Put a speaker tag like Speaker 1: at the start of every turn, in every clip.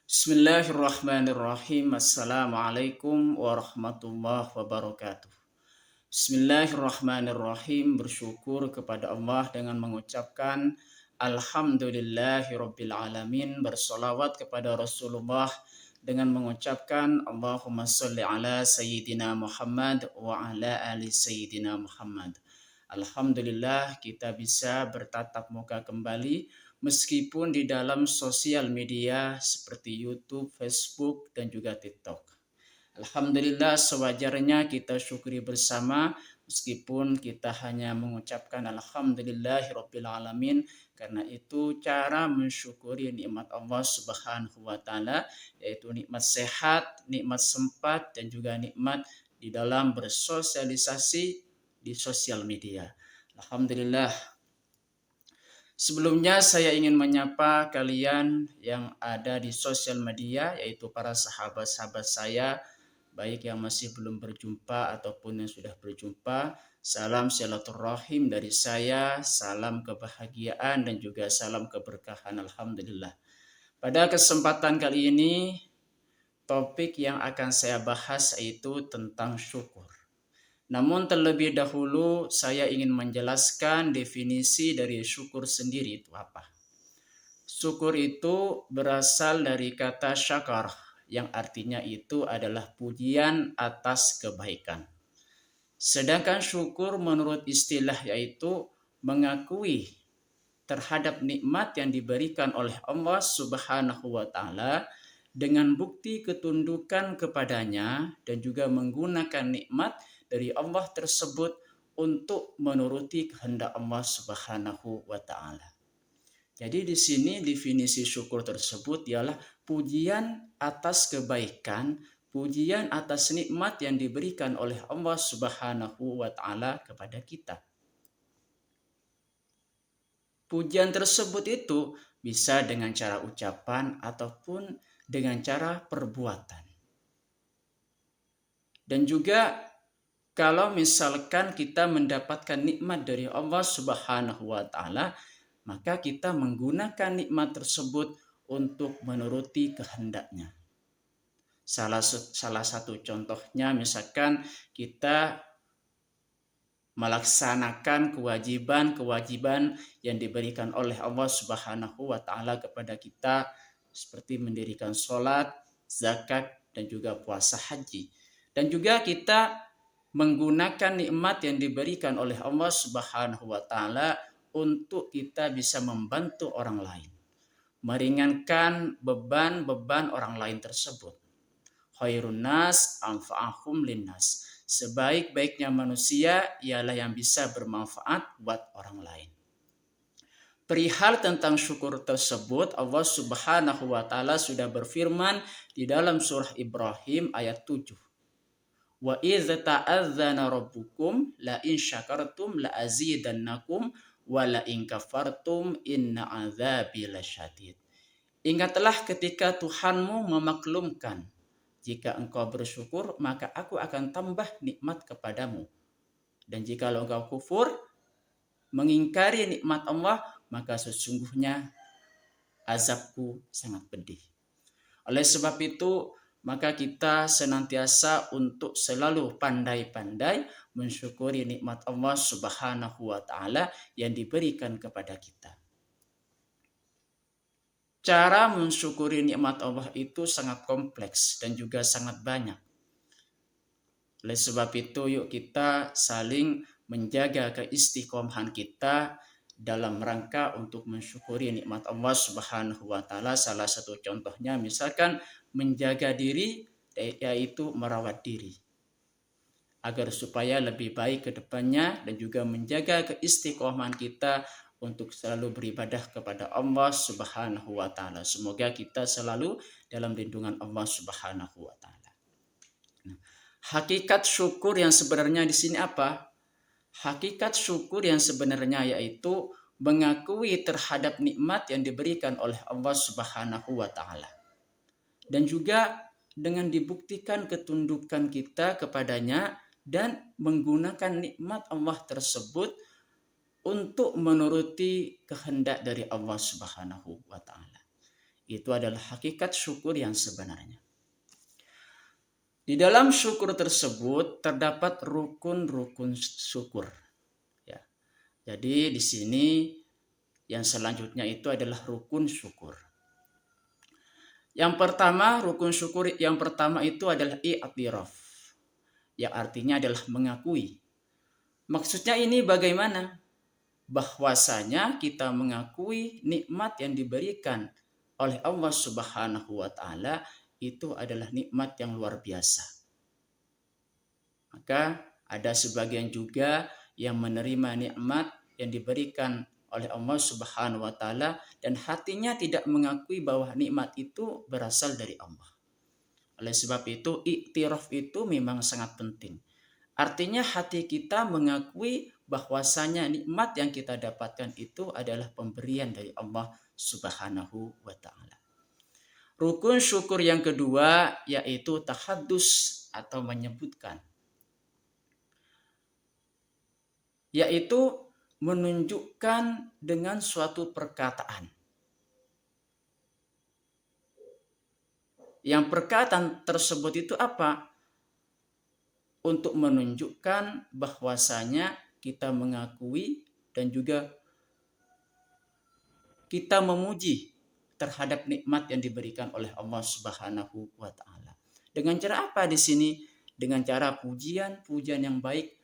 Speaker 1: Bismillahirrahmanirrahim. Assalamualaikum warahmatullahi wabarakatuh. Bismillahirrahmanirrahim. Bersyukur kepada Allah dengan mengucapkan Alhamdulillahirabbil alamin. Bersolawat kepada Rasulullah dengan mengucapkan Allahumma sholli ala Sayyidina Muhammad wa ala ali Sayyidina Muhammad. Alhamdulillah kita bisa bertatap muka kembali meskipun di dalam sosial media seperti YouTube, Facebook, dan juga TikTok. Alhamdulillah sewajarnya kita syukuri bersama meskipun kita hanya mengucapkan Alhamdulillahirabbil alamin, karena itu cara mensyukuri nikmat Allah Subhanahu wa taala, yaitu nikmat sehat, nikmat sempat, dan juga nikmat di dalam bersosialisasi di sosial media. Alhamdulillah. Sebelumnya saya ingin menyapa kalian yang ada di sosial media, yaitu para sahabat-sahabat saya, baik yang masih belum berjumpa ataupun yang sudah berjumpa. Salam silaturahim dari saya, salam kebahagiaan dan juga salam keberkahan. Alhamdulillah. Pada kesempatan kali ini, topik yang akan saya bahas yaitu tentang syukur. Namun terlebih dahulu saya ingin menjelaskan definisi dari syukur sendiri itu apa. Syukur itu berasal dari kata syakar, yang artinya itu adalah pujian atas kebaikan. Sedangkan syukur menurut istilah yaitu mengakui terhadap nikmat yang diberikan oleh Allah Subhanahu wa taala dengan bukti ketundukan kepadanya dan juga menggunakan nikmat dari Allah tersebut untuk menuruti kehendak Allah Subhanahu wa taala. Jadi di sini definisi syukur tersebut ialah pujian atas kebaikan, pujian atas nikmat yang diberikan oleh Allah Subhanahu wa taala kepada kita. Pujian tersebut itu bisa dengan cara ucapan ataupun dengan cara perbuatan. Dan juga kalau misalkan kita mendapatkan nikmat dari Allah Subhanahu wa taala, maka kita menggunakan nikmat tersebut untuk menuruti kehendaknya. Salah satu contohnya misalkan kita melaksanakan kewajiban-kewajiban yang diberikan oleh Allah Subhanahu wa taala kepada kita, seperti mendirikan sholat, zakat, dan juga puasa haji. Dan juga kita menggunakan nikmat yang diberikan oleh Allah Subhanahu wa taala untuk kita bisa membantu orang lain, meringankan beban-beban orang lain tersebut. Khairun nas anfa'ahum linnas. Sebaik-baiknya manusia ialah yang bisa bermanfaat buat orang lain. Perihal tentang syukur tersebut, Allah Subhanahu wa taala sudah berfirman di dalam surah Ibrahim ayat 7. Wa idza ta'adzana rabbukum la in syakartum la azidannakum wa la in kafartum inna adzabi lasyadid. Ingatlah ketika Tuhanmu memaklumkan, jika engkau bersyukur maka aku akan tambah nikmat kepadamu, dan jika engkau kufur mengingkari nikmat Allah, maka sesungguhnya azabku sangat pedih. Oleh sebab itu, maka kita senantiasa untuk selalu pandai-pandai mensyukuri nikmat Allah Subhanahu wa taala yang diberikan kepada kita. Cara mensyukuri nikmat Allah itu sangat kompleks dan juga sangat banyak. Oleh sebab itu, yuk kita saling menjaga keistiqomahan kita dalam rangka untuk mensyukuri nikmat Allah Subhanahu wa taala. Salah satu contohnya misalkan menjaga diri, yaitu merawat diri agar supaya lebih baik ke depannya, dan juga menjaga keistiqomahan kita untuk selalu beribadah kepada Allah Subhanahu wa taala. Semoga kita selalu dalam lindungan Allah Subhanahu wa taala. Hakikat syukur yang sebenarnya di sini apa? Hakikat syukur yang sebenarnya yaitu mengakui terhadap nikmat yang diberikan oleh Allah Subhanahu wa taala. Dan juga dengan dibuktikan ketundukan kita kepadanya dan menggunakan nikmat Allah tersebut untuk menuruti kehendak dari Allah Subhanahu wa taala. Itu adalah hakikat syukur yang sebenarnya. Di dalam syukur tersebut terdapat rukun-rukun syukur. Ya. Jadi di sini yang selanjutnya itu adalah rukun syukur. Yang pertama, rukun syukur yang pertama itu adalah i'tiraf. Yang artinya adalah mengakui. Maksudnya ini bagaimana? Bahwasanya kita mengakui nikmat yang diberikan oleh Allah Subhanahu wa taala itu adalah nikmat yang luar biasa. Maka ada sebagian juga yang menerima nikmat yang diberikan oleh Allah Subhanahu wa taala dan hatinya tidak mengakui bahwa nikmat itu berasal dari Allah. Oleh sebab itu, iktiraf itu memang sangat penting. Artinya hati kita mengakui bahwasanya nikmat yang kita dapatkan itu adalah pemberian dari Allah Subhanahu wa taala. Rukun syukur yang kedua yaitu tahaddus atau menyebutkan. Yaitu menunjukkan dengan suatu perkataan. Yang perkataan tersebut itu apa? Untuk menunjukkan bahwasanya kita mengakui dan juga kita memuji terhadap nikmat yang diberikan oleh Allah Subhanahu wa taala. Dengan cara apa di sini? Dengan cara pujian yang baik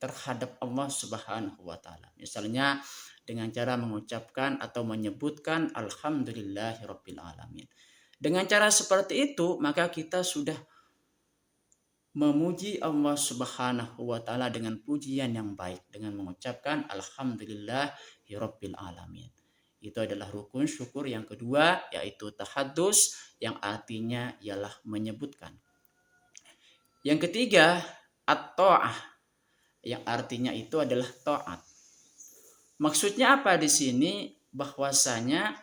Speaker 1: terhadap Allah Subhanahu wa taala. Misalnya dengan cara mengucapkan atau menyebutkan alhamdulillahirabbil alamin. Dengan cara seperti itu, maka kita sudah memuji Allah Subhanahu wa taala dengan pujian yang baik dengan mengucapkan alhamdulillahirabbil alamin. Itu adalah rukun syukur yang kedua, yaitu tahaddus, yang artinya ialah menyebutkan. Yang ketiga, at-ta'ah, yang artinya itu adalah taat. Maksudnya apa di sini? Bahwasanya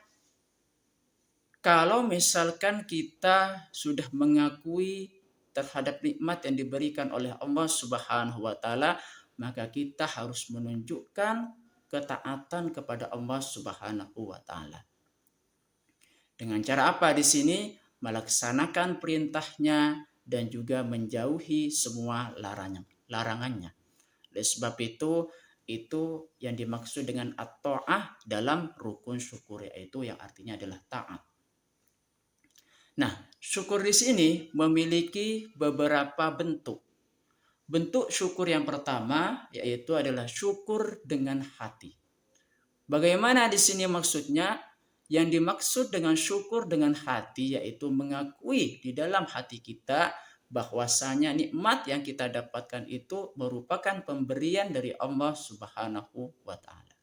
Speaker 1: kalau misalkan kita sudah mengakui terhadap nikmat yang diberikan oleh Allah Subhanahu wa taala, maka kita harus menunjukkan ketaatan kepada Allah Subhanahu wa taala. Dengan cara apa di sini? Melaksanakan perintahnya dan juga menjauhi semua larangannya. Oleh sebab itu yang dimaksud dengan at-ta'ah dalam rukun syukur, yaitu yang artinya adalah taat. Nah, syukur di sini memiliki beberapa bentuk. Bentuk syukur yang pertama yaitu adalah syukur dengan hati. Bagaimana di sini maksudnya? Yang dimaksud dengan syukur dengan hati yaitu mengakui di dalam hati kita bahwasanya nikmat yang kita dapatkan itu merupakan pemberian dari Allah Subhanahu wa taala.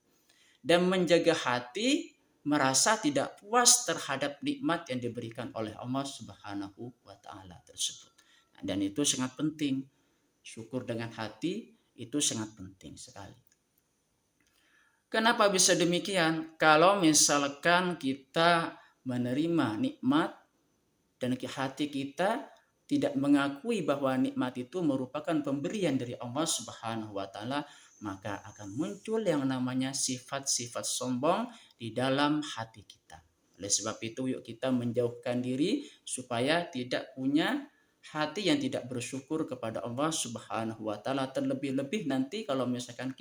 Speaker 1: Dan menjaga hati merasa tidak puas terhadap nikmat yang diberikan oleh Allah Subhanahu wa taala tersebut. Dan itu sangat penting. Syukur dengan hati itu sangat penting sekali. Kenapa bisa demikian? Kalau misalkan kita menerima nikmat dan hati kita tidak mengakui bahwa nikmat itu merupakan pemberian dari Allah Subhanahu wa taala, maka akan muncul yang namanya sifat-sifat sombong di dalam hati kita. Oleh sebab itu yuk kita menjauhkan diri supaya tidak punya hati yang tidak bersyukur kepada Allah Subhanahu wa taala, terlebih-lebih nanti kalau misalkan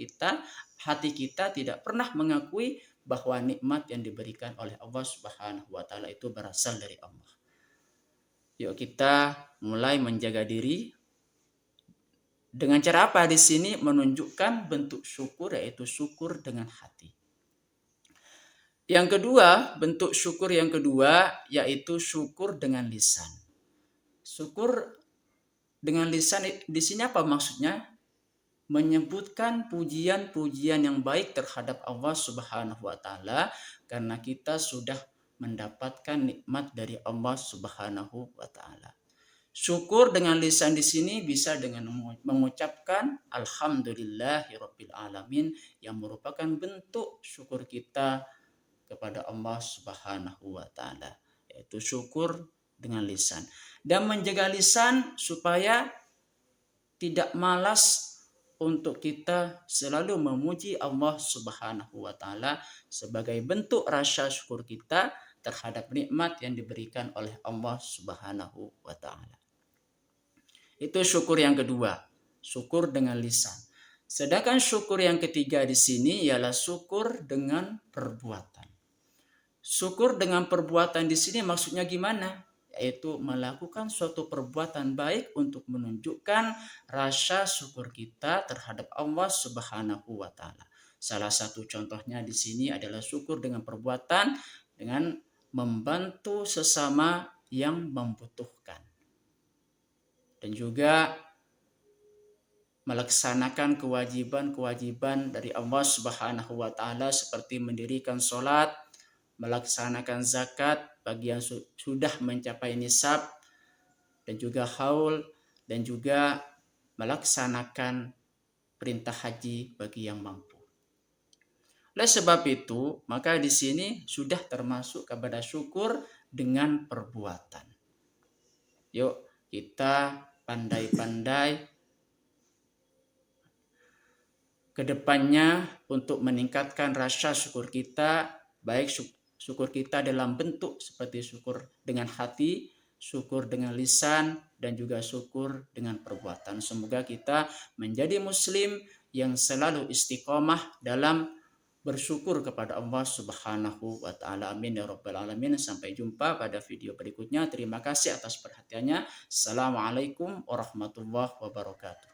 Speaker 1: hati kita tidak pernah mengakui bahwa nikmat yang diberikan oleh Allah Subhanahu wa taala itu berasal dari Allah. Yuk kita mulai menjaga diri. Dengan cara apa di sini? Menunjukkan bentuk syukur yaitu syukur dengan hati. Yang kedua, bentuk syukur yang kedua yaitu syukur dengan lisan. Syukur dengan lisan di sini apa maksudnya? Menyebutkan pujian-pujian yang baik terhadap Allah Subhanahu wa taala karena kita sudah mendapatkan nikmat dari Allah Subhanahu wa taala. Syukur dengan lisan di sini bisa dengan mengucapkan alhamdulillahirabbil alamin yang merupakan bentuk syukur kita kepada Allah Subhanahu wa taala, yaitu syukur dengan lisan. Dan menjaga lisan supaya tidak malas untuk kita selalu memuji Allah Subhanahu wa taala sebagai bentuk rasa syukur kita terhadap nikmat yang diberikan oleh Allah Subhanahu wa taala. Itu syukur yang kedua, syukur dengan lisan. Sedangkan syukur yang ketiga di sini ialah syukur dengan perbuatan. Syukur dengan perbuatan di sini maksudnya gimana? Yaitu melakukan suatu perbuatan baik untuk menunjukkan rasa syukur kita terhadap Allah Subhanahu wa taala. Salah satu contohnya di sini adalah syukur dengan perbuatan dengan membantu sesama yang membutuhkan. Dan juga melaksanakan kewajiban-kewajiban dari Allah Subhanahu wa taala seperti mendirikan sholat, melaksanakan zakat bagi yang sudah mencapai nisab, dan juga haul, dan juga melaksanakan perintah haji bagi yang mampu. Oleh sebab itu, maka di sini sudah termasuk kepada syukur dengan perbuatan. Yuk kita pandai-pandai kedepannya untuk meningkatkan rasa syukur kita, baik syukur kita dalam bentuk seperti syukur dengan hati, syukur dengan lisan, dan juga syukur dengan perbuatan. Semoga kita menjadi muslim yang selalu istiqomah dalam bersyukur kepada Allah Subhanahu wa taala. Amin ya rabbal alamin. Sampai jumpa pada video berikutnya. Terima kasih atas perhatiannya. Assalamualaikum warahmatullahi wabarakatuh.